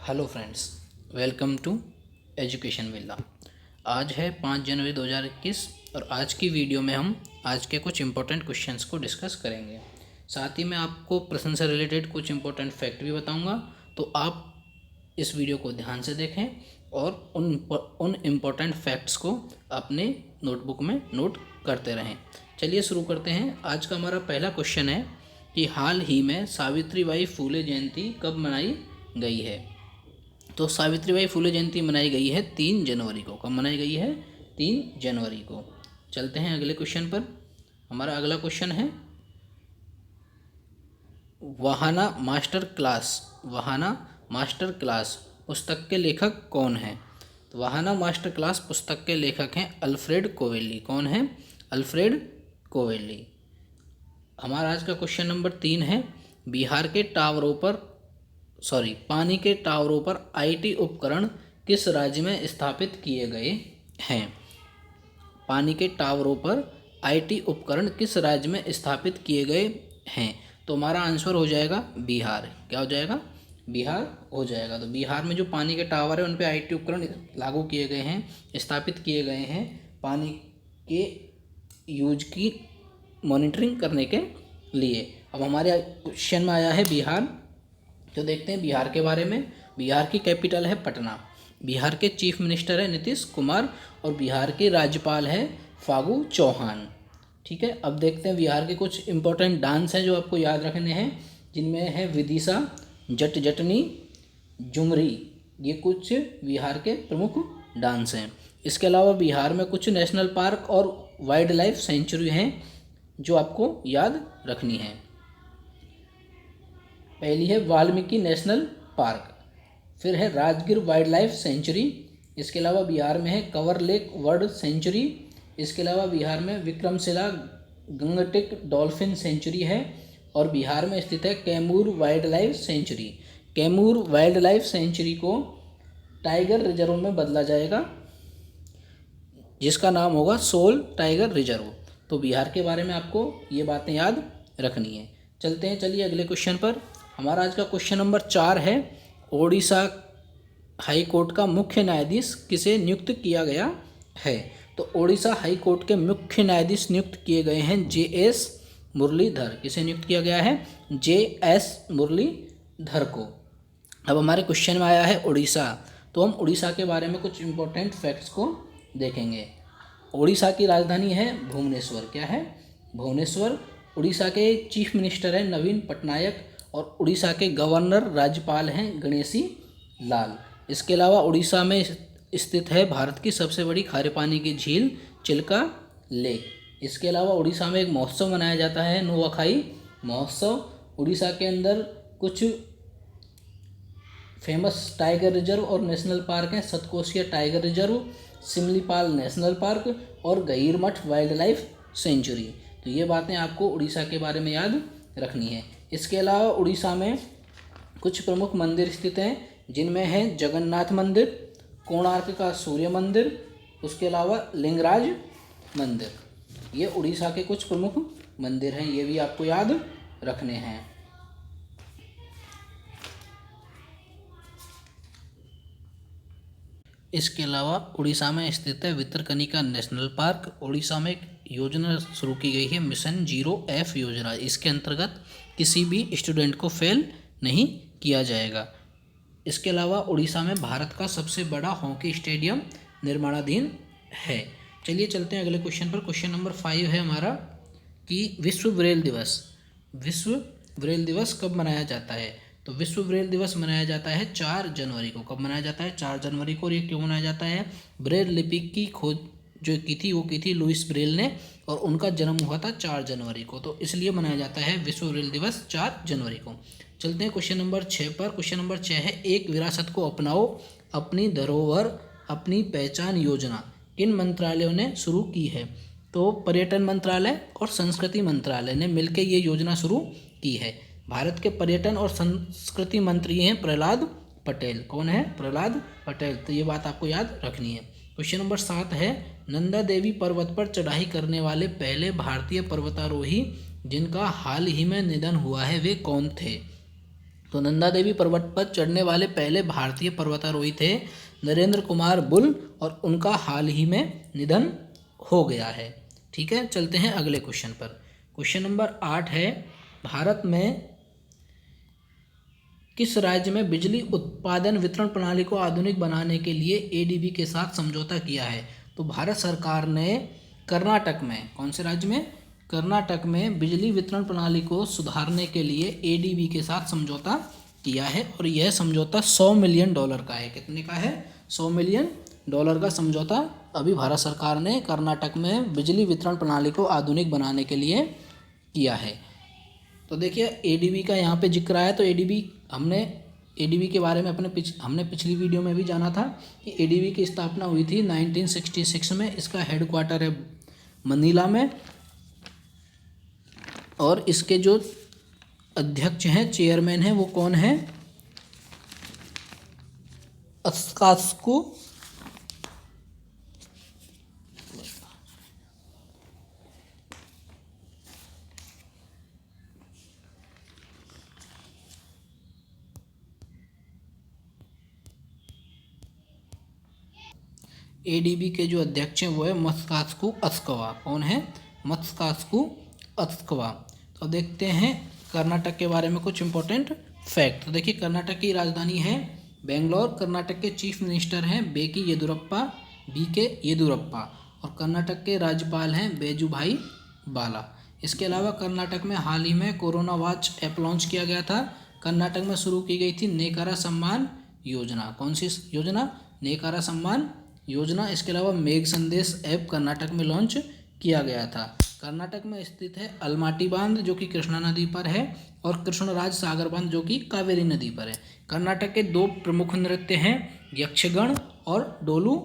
Hello friends, welcome to Education Villa. आज है 5 जनवरी 2021 और आज की वीडियो में हम आज के कुछ इम्पोर्टेंट क्वेश्चंस को डिस्कस करेंगे। साथ ही मैं आपको प्रश्न से रिलेटेड कुछ इम्पोर्टेंट फैक्ट भी बताऊंगा, तो आप इस वीडियो को ध्यान से देखें और उन इम्पोर्टेंट फैक्ट्स को अपने नोटबुक में नोट करते रहें। चलिए शुरू करते हैं। आज का हमारा पहला क्वेश्चन है कि हाल ही में सावित्रीबाई फुले जयंती कब मनाई गई है। तो सावित्रीबाई फुले जयंती मनाई गई है 3 जनवरी को। कब मनाई गई है? 3 जनवरी को। चलते हैं अगले क्वेश्चन पर। हमारा अगला क्वेश्चन है वहाना मास्टर क्लास पुस्तक के लेखक कौन हैं? तो वहाना मास्टर क्लास पुस्तक के लेखक हैं अल्फ्रेड कोवेली। कौन है? अल्फ्रेड कोवेली। हमारा आज का क्वेश्चन नंबर 3 है पानी के टावरों पर आईटी उपकरण किस राज्य में स्थापित किए गए हैं? पानी के टावरों पर आईटी उपकरण किस राज्य में स्थापित किए गए हैं? तो हमारा आंसर हो जाएगा बिहार। क्या हो जाएगा? बिहार हो जाएगा। तो बिहार में जो पानी के टावर है उन पे आईटी उपकरण लागू किए गए हैं, स्थापित किए गए हैं पानी के यूज की मॉनिटरिंग करने के लिए। अब हमारे क्वेश्चन में आया है बिहार, तो देखते हैं बिहार के बारे में। बिहार की कैपिटल है पटना। बिहार के चीफ मिनिस्टर है नीतीश कुमार और बिहार के राज्यपाल है फागू चौहान। ठीक है, अब देखते हैं बिहार के कुछ इंपॉर्टेंट डांस हैं जो आपको याद रखने हैं, जिनमें है विदिशा, जट जटनी, झुमरी। ये कुछ बिहार के प्रमुख डांस हैं। इसके अलावा बिहार में कुछ नेशनल पार्क और वाइल्ड लाइफ सेंचुरी हैं जो आपको याद रखनी है। पहली है वाल्मीकि नेशनल पार्क, फिर है राजगिर वाइल्ड लाइफ सेंचुरी। इसके अलावा बिहार में है कंवर लेक बर्ड सेंचुरी। इसके अलावा बिहार में विक्रमशिला गंगटिक डॉल्फिन सेंचुरी है और बिहार में स्थित है Kaimur wild life sanctuary. Kaimur wild life sanctuary को टाइगर रिजर्व में बदला जाएगा, जिसका नाम होगा सोल टाइगर रिजर्व। तो बिहार के बारे में आपको ये बातें याद रखनी है। चलते हैं, चलिए अगले क्वेश्चन पर। हमारा आज का क्वेश्चन नंबर 4 है ओडिशा हाई कोर्ट का मुख्य न्यायाधीश किसे नियुक्त किया गया है? तो ओडिशा हाई कोर्ट के मुख्य न्यायाधीश नियुक्त किए गए हैं JS मुरलीधर। किसे नियुक्त किया गया है? JS मुरलीधर को। अब हमारे क्वेश्चन में आया है उड़ीसा, तो हम उड़ीसा के बारे में कुछ इंपॉर्टेंट फैक्ट्स को देखेंगे। उड़ीसा की राजधानी है भुवनेश्वर। क्या है? भुवनेश्वर। उड़ीसा के चीफ मिनिस्टर हैं नवीन पटनायक और उड़ीसा के गवर्नर राज्यपाल हैं गणेशी लाल। इसके अलावा उड़ीसा में स्थित है भारत की सबसे बड़ी खारे पानी की झील चिल्का लेक। इसके अलावा उड़ीसा में एक महोत्सव मनाया जाता है नुआखाई महोत्सव। उड़ीसा के अंदर कुछ फेमस टाइगर रिजर्व और नेशनल पार्क हैं Satkosia tiger reserve, Similipal national park और गहीरमठ वाइल्ड लाइफ सेंचुरी। तो ये बातें आपको उड़ीसा के बारे में याद रखनी है। इसके अलावा उड़ीसा में कुछ प्रमुख मंदिर स्थित हैं, जिनमें है जगन्नाथ मंदिर, कोणार्क का सूर्य मंदिर, उसके अलावा लिंगराज मंदिर। ये उड़ीसा के कुछ प्रमुख मंदिर हैं, ये भी आपको याद रखने हैं। इसके अलावा उड़ीसा में स्थित है भितरकनिका नेशनल पार्क। उड़ीसा में एक योजना शुरू की गई है मिशन 0F योजना। इसके अंतर्गत किसी भी स्टूडेंट को फेल नहीं किया जाएगा। इसके अलावा उड़ीसा में भारत का सबसे बड़ा हॉकी स्टेडियम निर्माणाधीन है। चलिए चलते हैं अगले क्वेश्चन पर। क्वेश्चन नंबर 5 है हमारा कि विश्व ब्रेल दिवस कब मनाया जाता है? तो विश्व ब्रेल दिवस मनाया जाता है 4 जनवरी को। कब मनाया जाता है? 4 जनवरी को। और ये क्यों मनाया जाता है? ब्रेल लिपि की खोज जो की थी लुईस ब्रेल ने, और उनका जन्म हुआ था 4 जनवरी को, तो इसलिए मनाया जाता है विश्व ब्रेल दिवस 4 जनवरी को। चलते हैं क्वेश्चन नंबर 6 पर। क्वेश्चन नंबर 6 है एक विरासत को अपनाओ अपनी धरोहर अपनी पहचान योजना किन मंत्रालयों ने शुरू की है? तो पर्यटन मंत्रालय और संस्कृति मंत्रालय ने मिलकर ये योजना शुरू की है। भारत के पर्यटन और संस्कृति मंत्री हैं प्रहलाद पटेल। कौन है? प्रहलाद पटेल। तो ये बात आपको याद रखनी है। क्वेश्चन नंबर 7 है नंदा देवी पर्वत पर चढ़ाई करने वाले पहले भारतीय पर्वतारोही जिनका हाल ही में निधन हुआ है वे कौन थे? तो नंदा देवी पर्वत पर चढ़ने वाले पहले भारतीय पर्वतारोही थे नरेंद्र कुमार बुल, और उनका हाल ही में निधन हो गया है। ठीक है, चलते हैं अगले क्वेश्चन पर। क्वेश्चन नंबर 8 है, भारत में किस राज्य में बिजली उत्पादन वितरण प्रणाली को आधुनिक बनाने के लिए एडीबी के साथ समझौता किया है? तो भारत सरकार ने कर्नाटक में, कौन से राज्य में? कर्नाटक में बिजली वितरण प्रणाली को सुधारने के लिए एडीबी के साथ समझौता किया है, और यह समझौता $100 मिलियन का है। कितने का है? $100 मिलियन का समझौता अभी भारत सरकार ने कर्नाटक में बिजली वितरण प्रणाली को आधुनिक बनाने के लिए किया है। तो देखिए एडीबी का यहाँ पे जिक्र आया, तो एडीबी के बारे में हमने पिछली वीडियो में भी जाना था कि एडीबी की स्थापना हुई थी 1966 में। इसका हेडक्वार्टर है मनीला में, और इसके जो अध्यक्ष हैं, चेयरमैन हैं, वो कौन है? अस्कास्कू एडीबी के जो अध्यक्ष हैं वो है मत्स्कास्कू अस्कवा। कौन है? मत्स्कास्कू अस्कवा। तो देखते हैं कर्नाटक के बारे में कुछ इंपॉर्टेंट फैक्ट। तो देखिए कर्नाटक की राजधानी है बेंगलोर। कर्नाटक के चीफ मिनिस्टर हैं बीके येदुरप्पा, और कर्नाटक के राज्यपाल हैं बेजुभाई बाला। इसके अलावा कर्नाटक में हाल ही में कोरोना वॉच ऐप लॉन्च किया गया था। कर्नाटक में शुरू की गई थी नेकारा सम्मान योजना। कौन सी योजना? नेकारा सम्मान योजना। इसके अलावा मेघ संदेश ऐप कर्नाटक में लॉन्च किया गया था। कर्नाटक में स्थित है अलमाटी बांध जो कि कृष्णा नदी पर है, और कृष्णराज सागर बांध जो कि कावेरी नदी पर है। कर्नाटक के 2 प्रमुख नृत्य हैं, यक्षगण और डोलू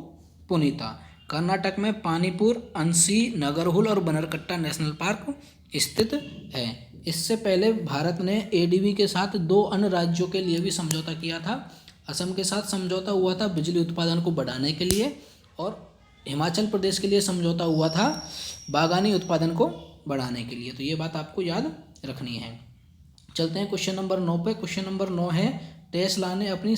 पुनीता। कर्नाटक में पानीपुर, अंसी, नगरहुल और बनरकट्टा नेशनल पार्क स्थित है। इससे पहले भारत ने एडीबी के साथ 2 अन्य राज्यों के लिए भी समझौता किया था। असम के साथ समझौता हुआ था बिजली उत्पादन को बढ़ाने के लिए, और हिमाचल प्रदेश के लिए समझौता हुआ था बागानी उत्पादन को बढ़ाने के लिए। तो ये बात आपको याद रखनी है। चलते हैं क्वेश्चन नंबर 9 पे। क्वेश्चन नंबर 9 है, टेस्ला ने अपनी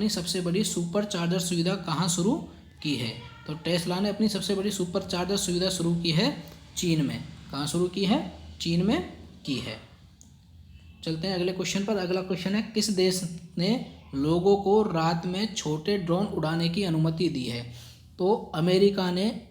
सबसे बड़ी सुपर चार्जर सुविधा कहाँ शुरू की है? तो टेस्ला ने अपनी सबसे बड़ी सुपर चार्जर सुविधा शुरू की है चीन में। कहाँ शुरू की है? चीन में की है। चलते हैं अगले क्वेश्चन पर। अगला क्वेश्चन है, किस देश ने लोगों को रात में छोटे ड्रोन उड़ाने की अनुमति दी है? तो अमेरिका ने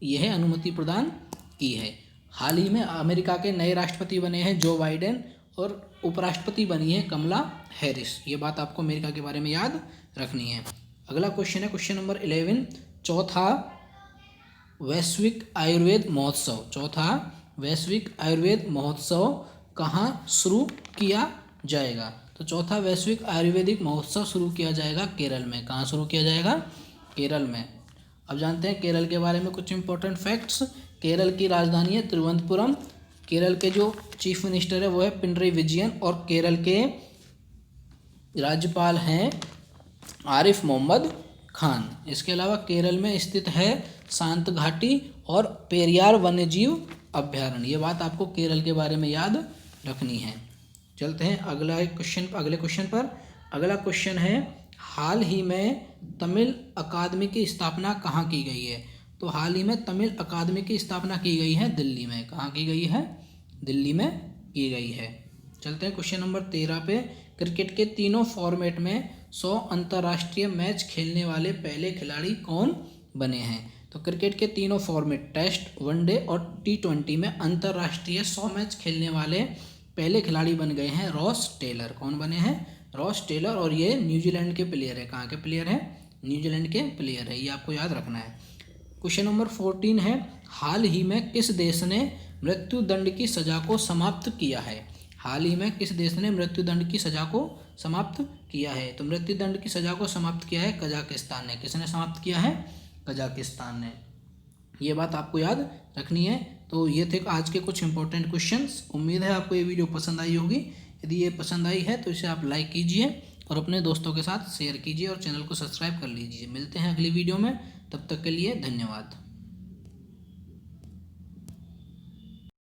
यह अनुमति प्रदान की है। हाल ही में अमेरिका के नए राष्ट्रपति बने हैं जो बाइडेन, और उपराष्ट्रपति बनी है कमला हैरिस। ये बात आपको अमेरिका के बारे में याद रखनी है। अगला क्वेश्चन है क्वेश्चन नंबर 11, चौथा वैश्विक आयुर्वेद महोत्सव कहाँ शुरू किया जाएगा? तो चौथा वैश्विक आयुर्वेदिक महोत्सव शुरू किया जाएगा केरल में। कहाँ शुरू किया जाएगा? केरल में। अब जानते हैं केरल के बारे में कुछ इंपॉर्टेंट फैक्ट्स। केरल की राजधानी है तिरुवनंतपुरम। केरल के जो चीफ मिनिस्टर है वो है पिनरई विजयन, और केरल के राज्यपाल हैं आरिफ मोहम्मद खान। इसके अलावा केरल में स्थित है शांत घाटी और पेरियार वन्यजीव अभ्यारण्य। ये बात आपको केरल के बारे में याद रखनी है। चलते हैं अगले क्वेश्चन पर। अगला क्वेश्चन है, हाल ही में तमिल अकादमी की स्थापना कहाँ की गई है? तो हाल ही में तमिल अकादमी की स्थापना की गई है दिल्ली में। कहाँ की गई है? दिल्ली में की गई है। चलते हैं क्वेश्चन नंबर 13 पे। क्रिकेट के तीनों फॉर्मेट में 100 अंतर्राष्ट्रीय मैच खेलने वाले पहले खिलाड़ी कौन बने हैं? तो क्रिकेट के तीनों फॉर्मेट टेस्ट, वनडे और टी20 में अंतर्राष्ट्रीय 100 मैच खेलने वाले पहले खिलाड़ी बन गए हैं रॉस टेलर। कौन बने हैं? रॉस टेलर, और ये न्यूजीलैंड के प्लेयर है। कहाँ के प्लेयर हैं? न्यूजीलैंड के प्लेयर है। ये आपको याद रखना है। क्वेश्चन नंबर 14 है, हाल ही में किस देश ने मृत्यु दंड की सजा को समाप्त किया है? हाल ही में किस देश ने मृत्यु दंड की सजा को समाप्त किया है? तो मृत्यु दंड की सजा को समाप्त किया है कजाकिस्तान ने। किसने समाप्त किया है? कजाकिस्तान ने। ये बात आपको याद रखनी है। तो ये थे आज के कुछ इंपॉर्टेंट क्वेश्चंस। उम्मीद है आपको ये वीडियो पसंद आई होगी। यदि ये पसंद आई है तो इसे आप लाइक कीजिए और अपने दोस्तों के साथ शेयर कीजिए और चैनल को सब्सक्राइब कर लीजिए। मिलते हैं अगली वीडियो में, तब तक के लिए धन्यवाद।